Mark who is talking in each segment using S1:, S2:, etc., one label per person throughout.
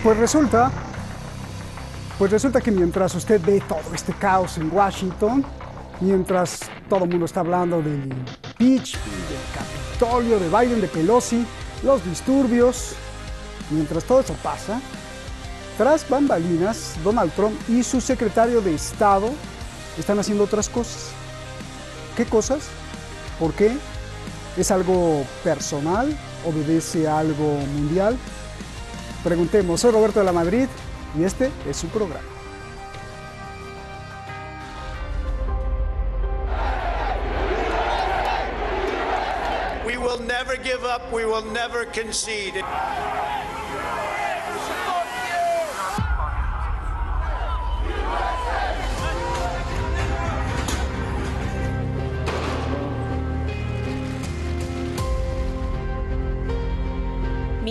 S1: Pues resulta, pues resulta que mientras usted ve todo este caos en Washington, mientras todo el mundo está hablando del impeachment, del Capitolio, de Biden, de Pelosi, los disturbios, mientras todo eso pasa, tras bambalinas, Donald Trump y su secretario de Estado están haciendo otras cosas. ¿Qué cosas? ¿Por qué? ¿Es algo personal? ¿Obedece a algo mundial? Preguntemos. Soy Roberto de la Madrid y este es su programa.
S2: We will never give up, we will never concede.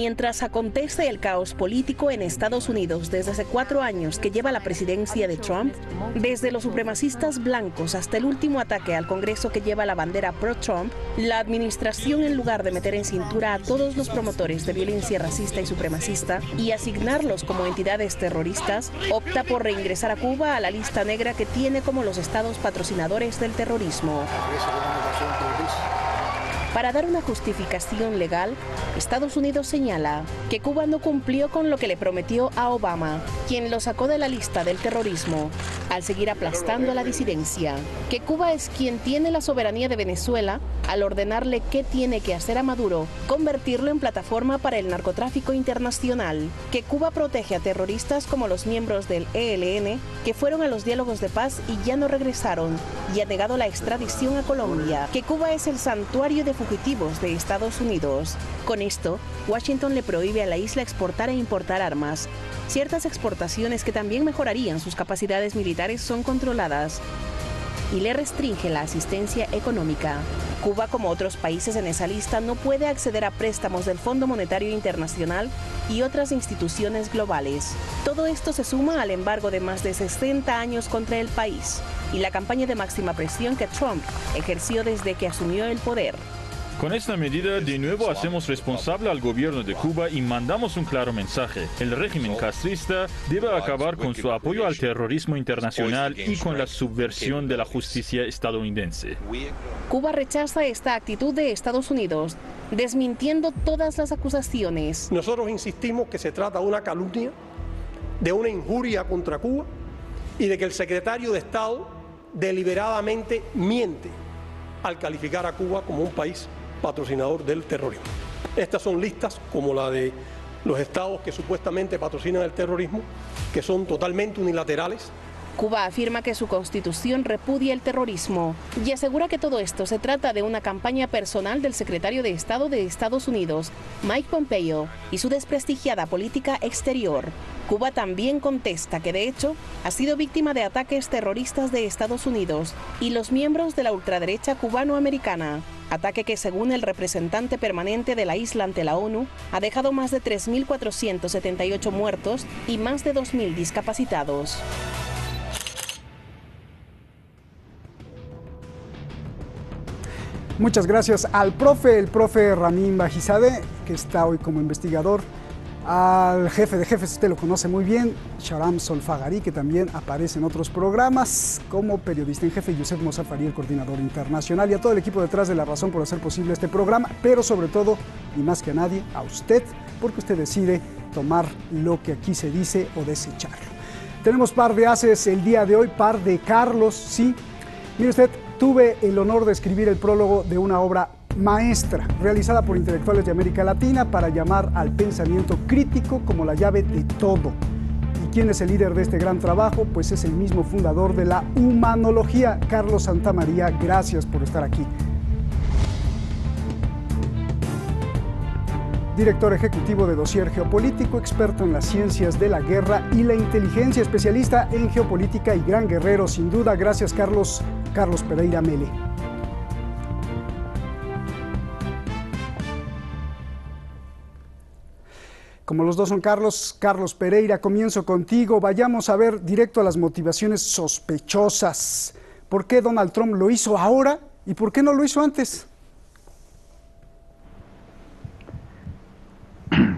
S3: Mientras acontece el caos político en Estados Unidos desde hace 4 años que lleva la presidencia de Trump, desde los supremacistas blancos hasta el último ataque al Congreso que lleva la bandera pro-Trump, la administración, en lugar de meter en cintura a todos los promotores de violencia racista y supremacista y asignarlos como entidades terroristas, opta por reingresar a Cuba a la lista negra que tiene como los estados patrocinadores del terrorismo. Para dar una justificación legal, Estados Unidos señala que Cuba no cumplió con lo que le prometió a Obama, quien lo sacó de la lista del terrorismo, al seguir aplastando a la disidencia, que Cuba es quien tiene la soberanía de Venezuela al ordenarle qué tiene que hacer a Maduro, convertirlo en plataforma para el narcotráfico internacional, que Cuba protege a terroristas como los miembros del ELN, que fueron a los diálogos de paz y ya no regresaron, y ha negado la extradición a Colombia, que Cuba es el santuario de fugitivos de Estados Unidos. Con esto, Washington le prohíbe a la isla exportar e importar armas. Ciertas exportaciones que también mejorarían sus capacidades militares son controladas y le restringe la asistencia económica. Cuba, como otros países en esa lista, no puede acceder a préstamos del Fondo Monetario Internacional y otras instituciones globales. Todo esto se suma al embargo de más de 60 años contra el país y la campaña de máxima presión que Trump ejerció desde que asumió el poder.
S4: Con esta medida, de nuevo hacemos responsable al gobierno de Cuba y mandamos un claro mensaje. El régimen castrista debe acabar con su apoyo al terrorismo internacional y con la subversión de la justicia estadounidense.
S3: Cuba rechaza esta actitud de Estados Unidos, desmintiendo todas las acusaciones.
S5: Nosotros insistimos que se trata de una calumnia, de una injuria contra Cuba y de que el secretario de Estado deliberadamente miente al calificar a Cuba como un país patrocinador del terrorismo. Estas son listas como la de los estados que supuestamente patrocinan el terrorismo, que son totalmente unilaterales.
S3: Cuba afirma que su constitución repudia el terrorismo y asegura que todo esto se trata de una campaña personal del secretario de Estado de Estados Unidos, Mike Pompeo, y su desprestigiada política exterior. Cuba también contesta que, de hecho, ha sido víctima de ataques terroristas de Estados Unidos y los miembros de la ultraderecha cubano-americana. Ataque que, según el representante permanente de la isla ante la ONU, ha dejado más de 3.478 muertos y más de 2.000 discapacitados.
S1: Muchas gracias al el profe Ramín Bajizadeh, que está hoy como investigador, al jefe de jefes, usted lo conoce muy bien, Shahram Solfagari, que también aparece en otros programas como periodista en jefe, Youssef Mosafari, el coordinador internacional, y a todo el equipo detrás de La Razón por hacer posible este programa, pero sobre todo, y más que a nadie, a usted, porque usted decide tomar lo que aquí se dice o desecharlo. Tenemos par de haces el día de hoy, par de Carlos, sí. Mire usted, tuve el honor de escribir el prólogo de una obra maestra, realizada por intelectuales de América Latina para llamar al pensamiento crítico como la llave de todo. ¿Y quién es el líder de este gran trabajo? Pues es el mismo fundador de la humanología, Carlos Santamaría. Gracias por estar aquí. Director ejecutivo de Dossier Geopolítico, experto en las ciencias de la guerra y la inteligencia, especialista en geopolítica y gran guerrero, sin duda. Gracias, Carlos. Carlos Pereira Mele. Como los dos son Carlos Pereira, comienzo contigo. Vayamos a ver directo a las motivaciones sospechosas. ¿Por qué Donald Trump lo hizo ahora y por qué no lo hizo antes?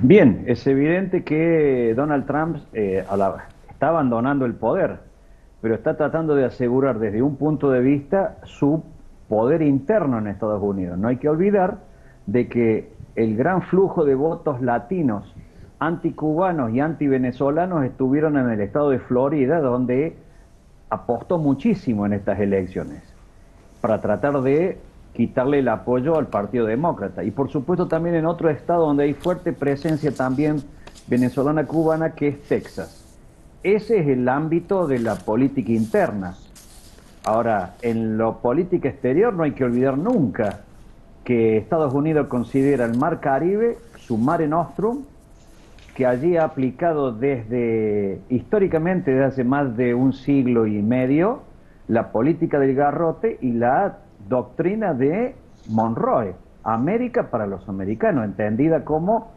S6: Bien, es evidente que Donald Trump está abandonando el poder, pero está tratando de asegurar desde un punto de vista su poder interno en Estados Unidos. No hay que olvidar de que el gran flujo de votos latinos, anticubanos y antivenezolanos estuvieron en el estado de Florida, donde apostó muchísimo en estas elecciones para tratar de quitarle el apoyo al Partido Demócrata. Y por supuesto también en otro estado donde hay fuerte presencia también venezolana-cubana, que es Texas. Ese es el ámbito de la política interna. Ahora, en la política exterior no hay que olvidar nunca que Estados Unidos considera el Mar Caribe su Mare Nostrum, que allí ha aplicado históricamente desde hace más de un siglo y medio, la política del garrote y la doctrina de Monroe, América para los americanos, entendida como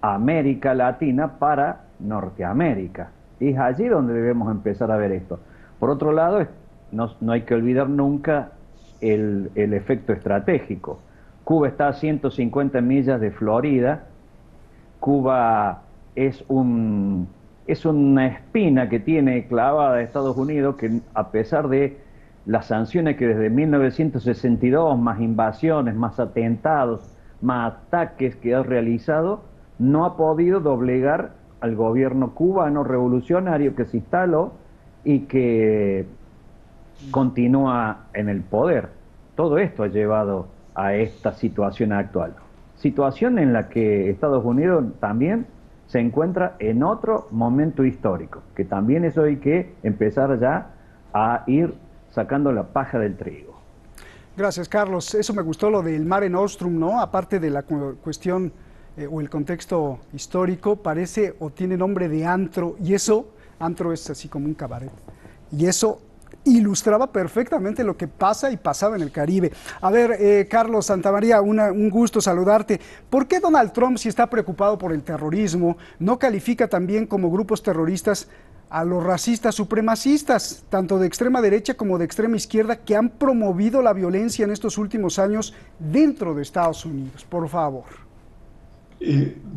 S6: América Latina para Norteamérica. Y es allí donde debemos empezar a ver esto. Por otro lado, no hay que olvidar nunca el efecto estratégico. Cuba está a 150 millas de Florida. Cuba es una espina que tiene clavada a Estados Unidos, que a pesar de las sanciones que desde 1962, más invasiones, más atentados, más ataques que ha realizado, no ha podido doblegar al gobierno cubano revolucionario que se instaló y que continúa en el poder. Todo esto ha llevado a esta situación actual. Situación en la que Estados Unidos también se encuentra en otro momento histórico, que también eso hay que empezar ya a ir sacando la paja del trigo.
S1: Gracias, Carlos. Eso me gustó, lo del Mare Nostrum, ¿no? Aparte de la cuestión o el contexto histórico, parece o tiene nombre de antro, y eso, antro es así como un cabaret, y eso ilustraba perfectamente lo que pasa y pasaba en el Caribe. A ver, Carlos Santamaría, un gusto saludarte. ¿Por qué Donald Trump, si está preocupado por el terrorismo, no califica también como grupos terroristas a los racistas supremacistas, tanto de extrema derecha como de extrema izquierda, que han promovido la violencia en estos últimos años dentro de Estados Unidos? Por favor.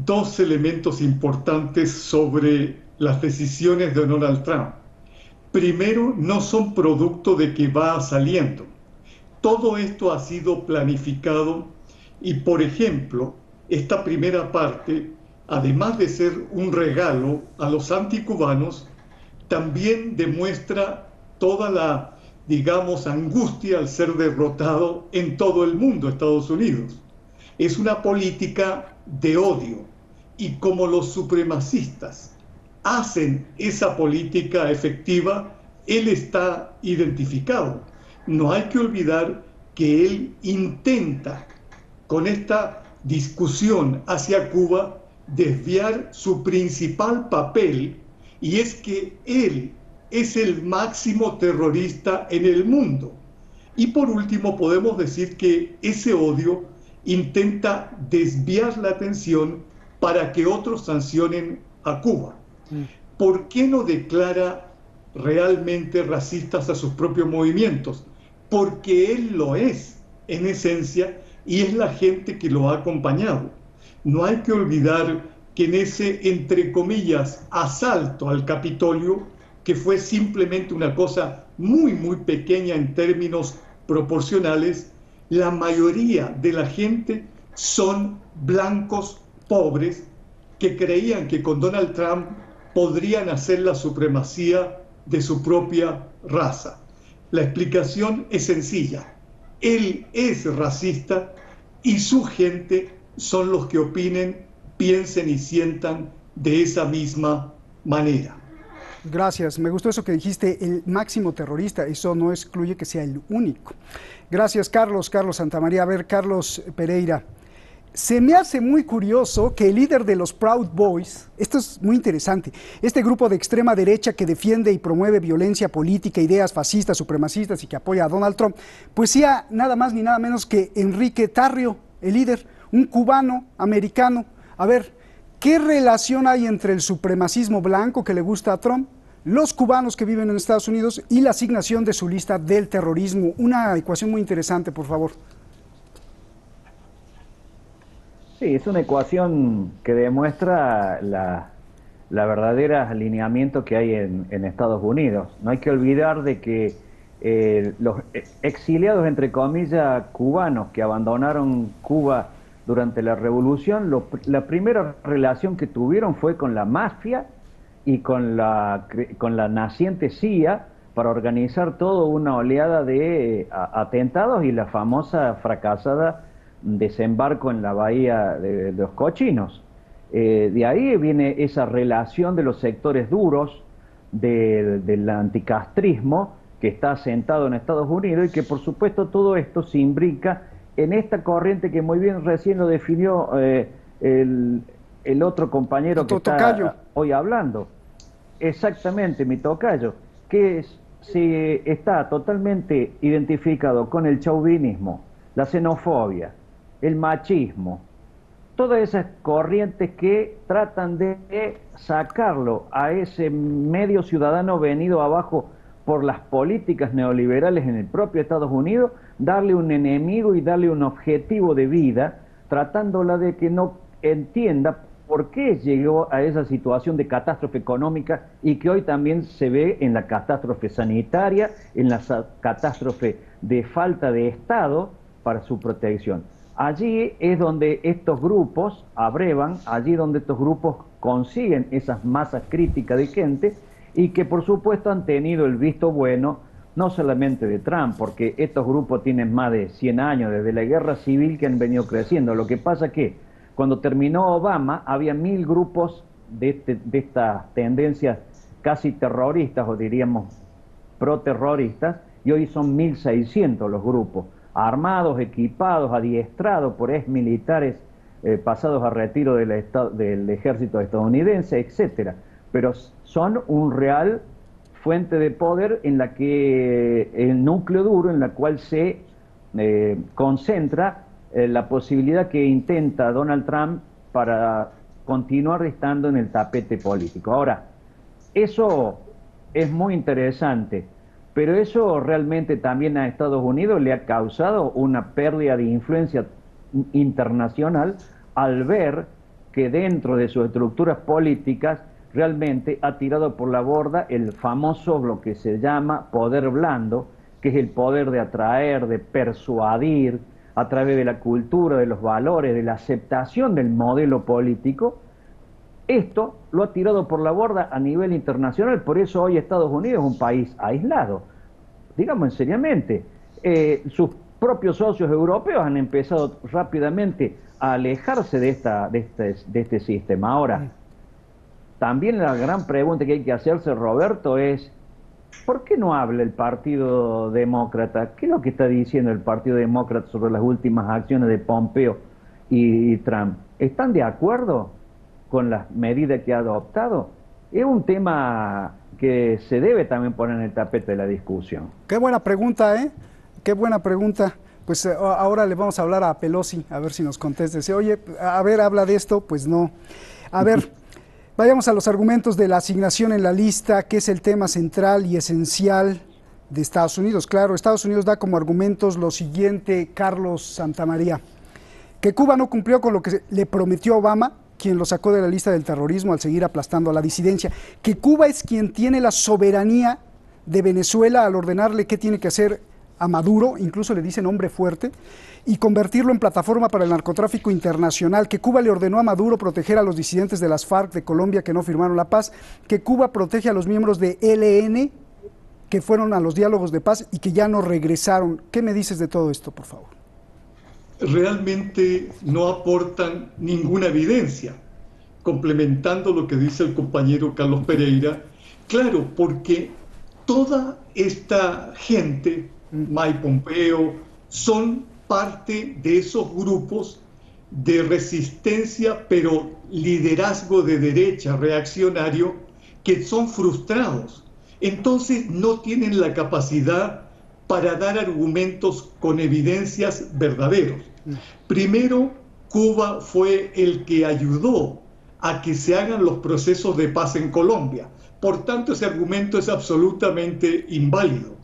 S7: Dos elementos importantes sobre las decisiones de Donald Trump. Primero, no son producto de que va saliendo. Todo esto ha sido planificado y, por ejemplo, esta primera parte, además de ser un regalo a los anticubanos, también demuestra toda la, digamos, angustia al ser derrotado en todo el mundo, Estados Unidos. Es una política de odio, y como los supremacistas hacen esa política efectiva, él está identificado. No hay que olvidar que él intenta, con esta discusión hacia Cuba, desviar su principal papel, y es que él es el máximo terrorista en el mundo. Y por último podemos decir que ese odio intenta desviar la atención para que otros sancionen a Cuba. ¿Por qué no declara realmente racistas a sus propios movimientos? Porque él lo es, en esencia, y es la gente que lo ha acompañado. No hay que olvidar que en ese, entre comillas, asalto al Capitolio, que fue simplemente una cosa muy, muy pequeña en términos proporcionales, la mayoría de la gente son blancos pobres que creían que con Donald Trump podrían hacer la supremacía de su propia raza. La explicación es sencilla. Él es racista y su gente son los que opinen, piensen y sientan de esa misma manera.
S1: Gracias, me gustó eso que dijiste, el máximo terrorista, eso no excluye que sea el único. Gracias, Carlos Santamaría. A ver, Carlos Pereira, se me hace muy curioso que el líder de los Proud Boys, esto es muy interesante, este grupo de extrema derecha que defiende y promueve violencia política, ideas fascistas, supremacistas y que apoya a Donald Trump, pues sea nada más ni nada menos que Enrique Tarrio, el líder, un cubano americano. A ver, ¿qué relación hay entre el supremacismo blanco que le gusta a Trump, los cubanos que viven en Estados Unidos y la asignación de su lista del terrorismo? Una ecuación muy interesante, por favor.
S6: Sí, es una ecuación que demuestra la verdadera alineamiento que hay en Estados Unidos. No hay que olvidar de que los exiliados, entre comillas, cubanos que abandonaron Cuba durante la revolución, la primera relación que tuvieron fue con la mafia y con la naciente CIA para organizar toda una oleada de atentados y la famosa fracasada desembarco en la bahía de los Cochinos. De ahí viene esa relación de los sectores duros del anticastrismo que está asentado en Estados Unidos y que por supuesto todo esto se imbrica en esta corriente que muy bien recién lo definió el otro compañero que está hoy hablando. Exactamente, mi tocayo, que está totalmente identificado con el chauvinismo, la xenofobia, el machismo, todas esas corrientes que tratan de sacarlo a ese medio ciudadano venido abajo por las políticas neoliberales en el propio Estados Unidos, darle un enemigo y darle un objetivo de vida, tratándola de que no entienda por qué llegó a esa situación de catástrofe económica y que hoy también se ve en la catástrofe sanitaria, en la catástrofe de falta de Estado para su protección. Allí es donde estos grupos abrevan, allí donde estos grupos consiguen esas masas críticas de gente y que por supuesto han tenido el visto bueno, no solamente de Trump, porque estos grupos tienen más de 100 años desde la guerra civil que han venido creciendo. Lo que pasa que cuando terminó Obama había 1000 grupos de estas tendencias casi terroristas o diríamos pro-terroristas y hoy son 1600 los grupos, armados, equipados, adiestrados por exmilitares pasados a retiro del ejército estadounidense, etcétera. Pero son un real fuente de poder en la que el núcleo duro, en la cual se concentra la posibilidad que intenta Donald Trump para continuar estando en el tapete político. Ahora, eso es muy interesante, pero eso realmente también a Estados Unidos le ha causado una pérdida de influencia internacional al ver que dentro de sus estructuras políticas realmente ha tirado por la borda el famoso, lo que se llama poder blando, que es el poder de atraer, de persuadir, a través de la cultura, de los valores, de la aceptación del modelo político. Esto lo ha tirado por la borda a nivel internacional, por eso hoy Estados Unidos es un país aislado. Digamos seriamente, sus propios socios europeos han empezado rápidamente a alejarse de este sistema. Ahora, también la gran pregunta que hay que hacerse, Roberto, es ¿por qué no habla el Partido Demócrata? ¿Qué es lo que está diciendo el Partido Demócrata sobre las últimas acciones de Pompeo y Trump? ¿Están de acuerdo con las medidas que ha adoptado? Es un tema que se debe también poner en el tapete de la discusión.
S1: Qué buena pregunta, ¿eh? Qué buena pregunta. Pues ahora le vamos a hablar a Pelosi, a ver si nos contesta. Dice, oye, a ver, habla de esto. Pues no. A ver, vayamos a los argumentos de la asignación en la lista, que es el tema central y esencial de Estados Unidos. Claro, Estados Unidos da como argumentos lo siguiente, Carlos Santamaría: que Cuba no cumplió con lo que le prometió Obama, quien lo sacó de la lista del terrorismo al seguir aplastando a la disidencia, que Cuba es quien tiene la soberanía de Venezuela al ordenarle qué tiene que hacer a Maduro, incluso le dicen hombre fuerte, y convertirlo en plataforma para el narcotráfico internacional, que Cuba le ordenó a Maduro proteger a los disidentes de las FARC de Colombia que no firmaron la paz, que Cuba protege a los miembros de ELN que fueron a los diálogos de paz y que ya no regresaron. ¿Qué me dices de todo esto, por favor?
S7: Realmente no aportan ninguna evidencia, complementando lo que dice el compañero Carlos Pereira. Claro, porque toda esta gente, Mike Pompeo, son parte de esos grupos de resistencia, pero liderazgo de derecha reaccionario, que son frustrados. Entonces no tienen la capacidad para dar argumentos con evidencias verdaderos. Primero, Cuba fue el que ayudó a que se hagan los procesos de paz en Colombia. Por tanto, ese argumento es absolutamente inválido.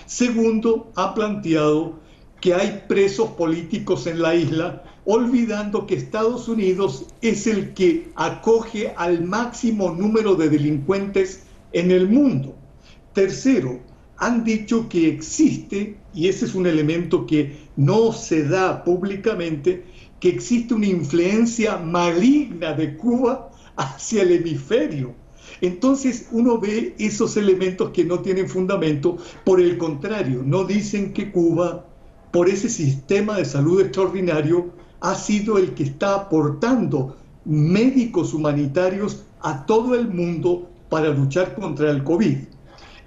S7: Segundo, ha planteado que hay presos políticos en la isla olvidando que Estados Unidos es el que acoge al máximo número de delincuentes en el mundo. Tercero, han dicho que existe, y ese es un elemento que no se da públicamente, que existe una influencia maligna de Cuba hacia el hemisferio. Entonces uno ve esos elementos que no tienen fundamento. Por el contrario, no dicen que Cuba, por ese sistema de salud extraordinario, ha sido el que está aportando médicos humanitarios a todo el mundo para luchar contra el COVID.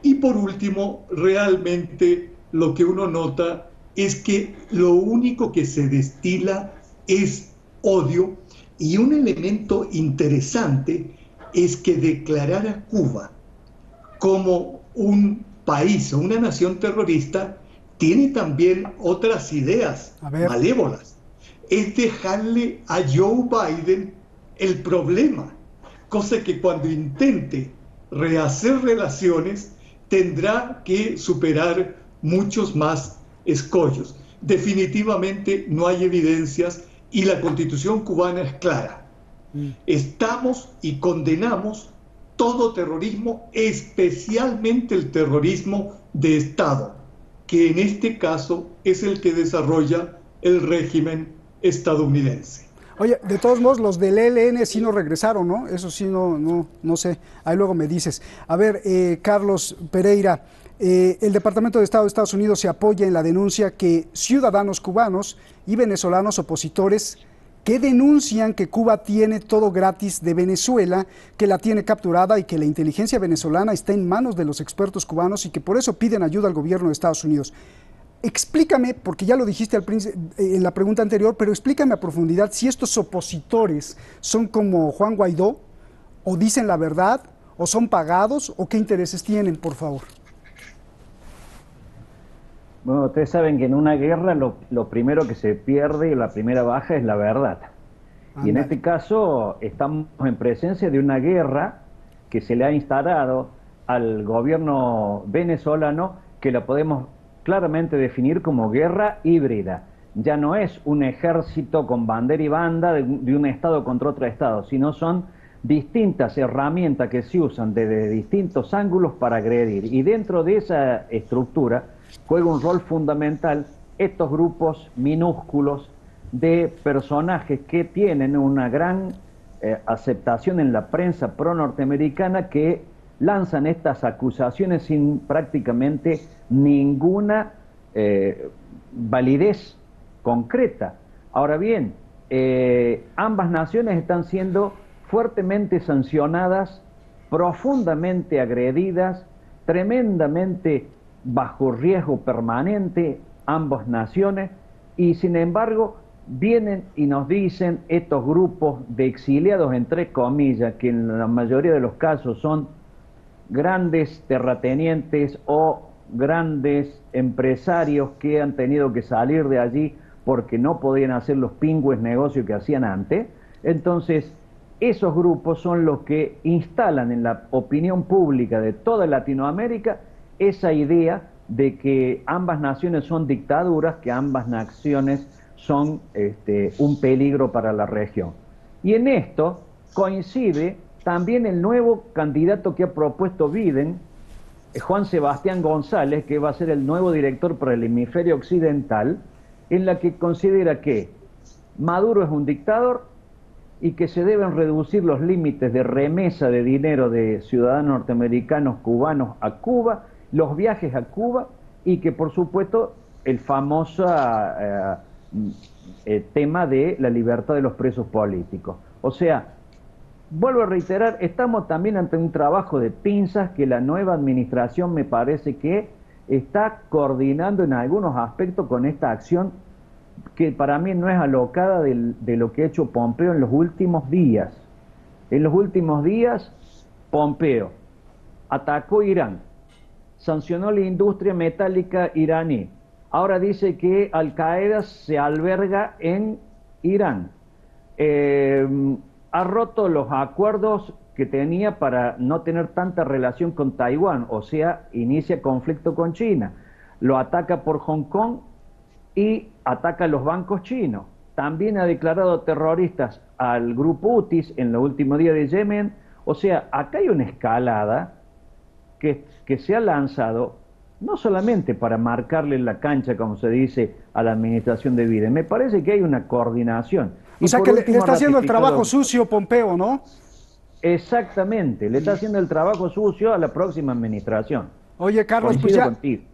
S7: Y por último, realmente lo que uno nota es que lo único que se destila es odio, y un elemento interesante es que declarar a Cuba como un país o una nación terrorista tiene también otras ideas malévolas. Es dejarle a Joe Biden el problema, cosa que cuando intente rehacer relaciones tendrá que superar muchos más escollos. Definitivamente no hay evidencias y la Constitución cubana es clara. Estamos y condenamos todo terrorismo, especialmente el terrorismo de Estado, que en este caso es el que desarrolla el régimen estadounidense.
S1: Oye, de todos modos, los del ELN sí no regresaron, ¿no? Eso sí, no sé. Ahí luego me dices. A ver, Carlos Pereira, el Departamento de Estado de Estados Unidos se apoya en la denuncia que ciudadanos cubanos y venezolanos opositores que denuncian que Cuba tiene todo gratis de Venezuela, que la tiene capturada y que la inteligencia venezolana está en manos de los expertos cubanos y que por eso piden ayuda al gobierno de Estados Unidos. Explícame, porque ya lo dijiste en la pregunta anterior, pero explícame a profundidad si estos opositores son como Juan Guaidó, o dicen la verdad, o son pagados, o qué intereses tienen, por favor.
S6: Bueno, ustedes saben que en una guerra lo primero que se pierde y la primera baja es la verdad. Y en este caso estamos en presencia de una guerra que se le ha instalado al gobierno venezolano, que la podemos claramente definir como guerra híbrida. Ya no es un ejército con bandera y banda de un estado contra otro estado, sino son distintas herramientas que se usan desde distintos ángulos para agredir. Y dentro de esa estructura juega un rol fundamental estos grupos minúsculos de personajes que tienen una gran aceptación en la prensa pro-norteamericana, que lanzan estas acusaciones sin prácticamente ninguna validez concreta. Ahora bien, ambas naciones están siendo fuertemente sancionadas, profundamente agredidas, tremendamente bajo riesgo permanente ambas naciones, y sin embargo vienen y nos dicen estos grupos de exiliados, entre comillas, que en la mayoría de los casos son grandes terratenientes o grandes empresarios que han tenido que salir de allí porque no podían hacer los pingües negocios que hacían antes. Entonces, esos grupos son los que instalan en la opinión pública de toda Latinoamérica esa idea de que ambas naciones son dictaduras, que ambas naciones son un peligro para la región. Y en esto coincide también el nuevo candidato que ha propuesto Biden, Juan Sebastián González, que va a ser el nuevo director para el hemisferio occidental, en la que considera que Maduro es un dictador y que se deben reducir los límites de remesa de dinero de ciudadanos norteamericanos cubanos a Cuba, los viajes a Cuba, y que por supuesto el famoso tema de la libertad de los presos políticos. O sea, vuelvo a reiterar, estamos también ante un trabajo de pinzas que la nueva administración me parece que está coordinando en algunos aspectos con esta acción que para mí no es alocada de lo que ha hecho Pompeo en los últimos días. En los últimos días, Pompeo atacó Irán, sancionó la industria metálica iraní, ahora dice que Al-Qaeda se alberga en Irán, ha roto los acuerdos que tenía para no tener tanta relación con Taiwán, o sea, inicia conflicto con China, lo ataca por Hong Kong y ataca a los bancos chinos. también ha declarado terroristas al grupo Houthis en los últimos días de Yemen. O sea, acá hay una escalada que se ha lanzado no solamente para marcarle la cancha, como se dice, a la administración de Biden. Me parece que hay una coordinación.
S1: O sea que le está haciendo el trabajo sucio Pompeo, ¿no?
S6: Exactamente, le está haciendo el trabajo sucio a la próxima administración.
S1: Oye, Carlos, pues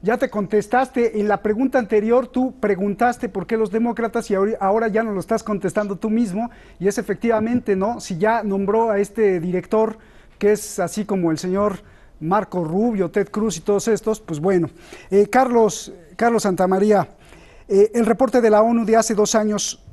S1: ya te contestaste. En la pregunta anterior tú preguntaste por qué los demócratas y ahora ya no lo estás contestando tú mismo. Y es efectivamente, ¿no? Si ya nombró a este director, que es así como el señor Marco Rubio, Ted Cruz y todos estos, pues bueno. Carlos Santamaría, el reporte de la ONU de hace 2 años,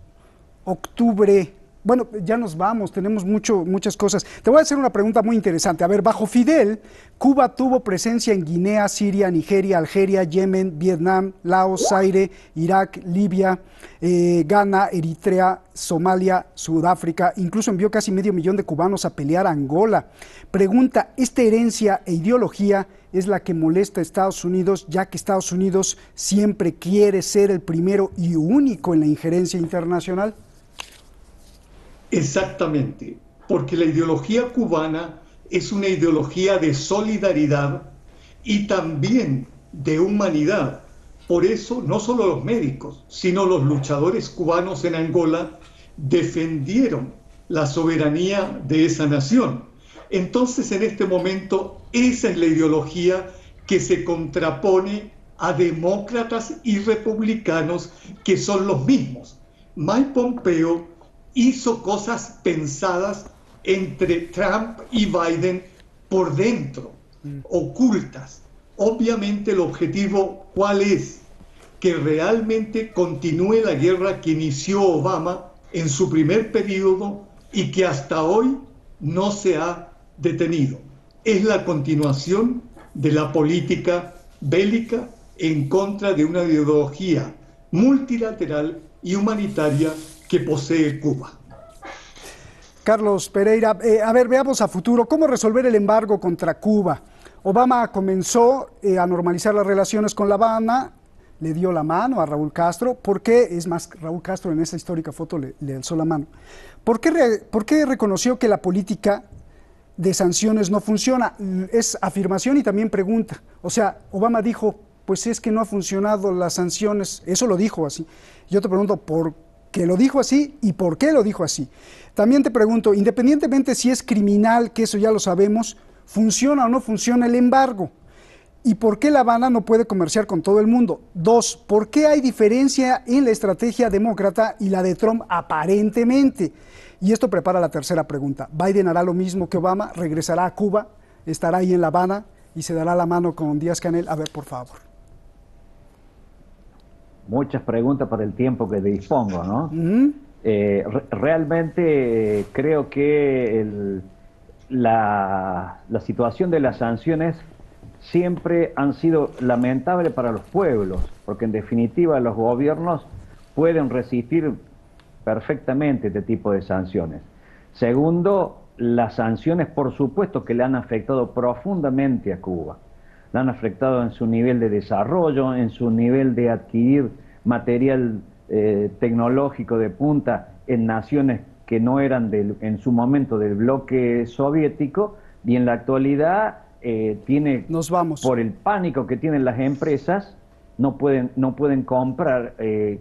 S1: octubre. Bueno, ya nos vamos, tenemos muchas cosas. Te voy a hacer una pregunta muy interesante. A ver, bajo Fidel, Cuba tuvo presencia en Guinea, Siria, Nigeria, Algeria, Yemen, Vietnam, Laos, Zaire, Irak, Libia, Ghana, Eritrea, Somalia, Sudáfrica. Incluso envió casi 500,000 de cubanos a pelear a Angola. Pregunta, ¿esta herencia e ideología es la que molesta a Estados Unidos, ya que Estados Unidos siempre quiere ser el primero y único en la injerencia internacional?
S7: Exactamente, porque la ideología cubana es una ideología de solidaridad y también de humanidad. Por eso no solo los médicos, sino los luchadores cubanos en Angola defendieron la soberanía de esa nación. Entonces, en este momento, esa es la ideología que se contrapone a demócratas y republicanos que son los mismos. Mike Pompeo hizo cosas pensadas entre Trump y Biden por dentro, ocultas. Obviamente el objetivo, ¿cuál es? Que realmente continúe la guerra que inició Obama en su primer periodo y que hasta hoy no se ha detenido. Es la continuación de la política bélica en contra de una ideología multilateral y humanitaria que posee Cuba.
S1: Carlos Pereira, a ver, veamos a futuro, ¿cómo resolver el embargo contra Cuba? Obama comenzó a normalizar las relaciones con La Habana, le dio la mano a Raúl Castro. ¿Por qué? Es más, Raúl Castro en esa histórica foto le alzó la mano. ¿Por qué reconoció que la política de sanciones no funciona? Es afirmación y también pregunta. O sea, Obama dijo, pues es que no ha funcionado las sanciones, eso lo dijo así. Yo te pregunto, ¿por qué lo dijo así y por qué lo dijo así? También te pregunto, independientemente si es criminal, que eso ya lo sabemos, ¿funciona o no funciona el embargo? ¿Y por qué La Habana no puede comerciar con todo el mundo? 2, ¿por qué hay diferencia en la estrategia demócrata y la de Trump aparentemente? Y esto prepara la tercera pregunta. ¿Biden hará lo mismo que Obama? ¿Regresará a Cuba? ¿Estará ahí en La Habana? ¿Y se dará la mano con Díaz-Canel? A ver, por favor.
S6: Muchas preguntas para el tiempo que dispongo, ¿no? Realmente creo que la situación de las sanciones siempre han sido lamentables para los pueblos, porque en definitiva los gobiernos pueden resistir perfectamente este tipo de sanciones. Segundo, las sanciones por supuesto que le han afectado profundamente a Cuba. Le han afectado en su nivel de desarrollo, en su nivel de adquirir material tecnológico de punta en naciones que no eran en su momento del bloque soviético, y en la actualidad por el pánico que tienen las empresas, no pueden comprar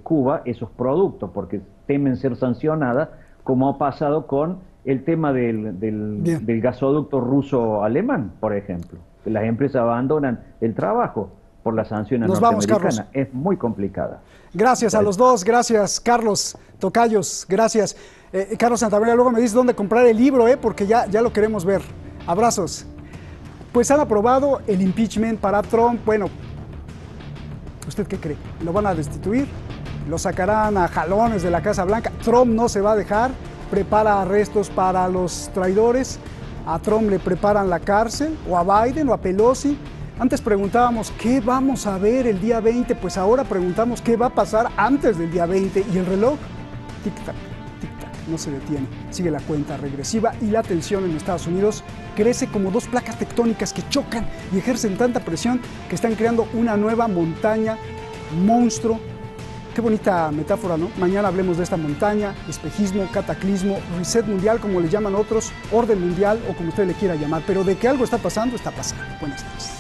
S6: Cuba esos productos porque temen ser sancionadas, como ha pasado con el tema del gasoducto ruso-alemán, por ejemplo. Las empresas abandonan el trabajo por las sanciones norteamericanas. Es muy complicada.
S1: Gracias a los dos, gracias Carlos, tocayos, gracias. Carlos Santamaría, luego me dices dónde comprar el libro, porque ya lo queremos ver. Abrazos. Pues han aprobado el impeachment para Trump. Bueno, ¿usted qué cree? ¿Lo van a destituir? ¿Lo sacarán a jalones de la Casa Blanca? Trump no se va a dejar, prepara arrestos para los traidores. A Trump le preparan la cárcel, o a Biden, o a Pelosi. Antes preguntábamos, ¿qué vamos a ver el día 20? Pues ahora preguntamos, ¿qué va a pasar antes del día 20? Y el reloj, tic-tac, tic-tac, no se detiene. Sigue la cuenta regresiva y la tensión en Estados Unidos crece como 2 placas tectónicas que chocan y ejercen tanta presión que están creando una nueva montaña, monstruo. qué bonita metáfora, ¿no? Mañana hablemos de esta montaña, espejismo, cataclismo, reset mundial, como le llaman otros, orden mundial o como usted le quiera llamar, pero de que algo está pasando, está pasando. Buenas noches.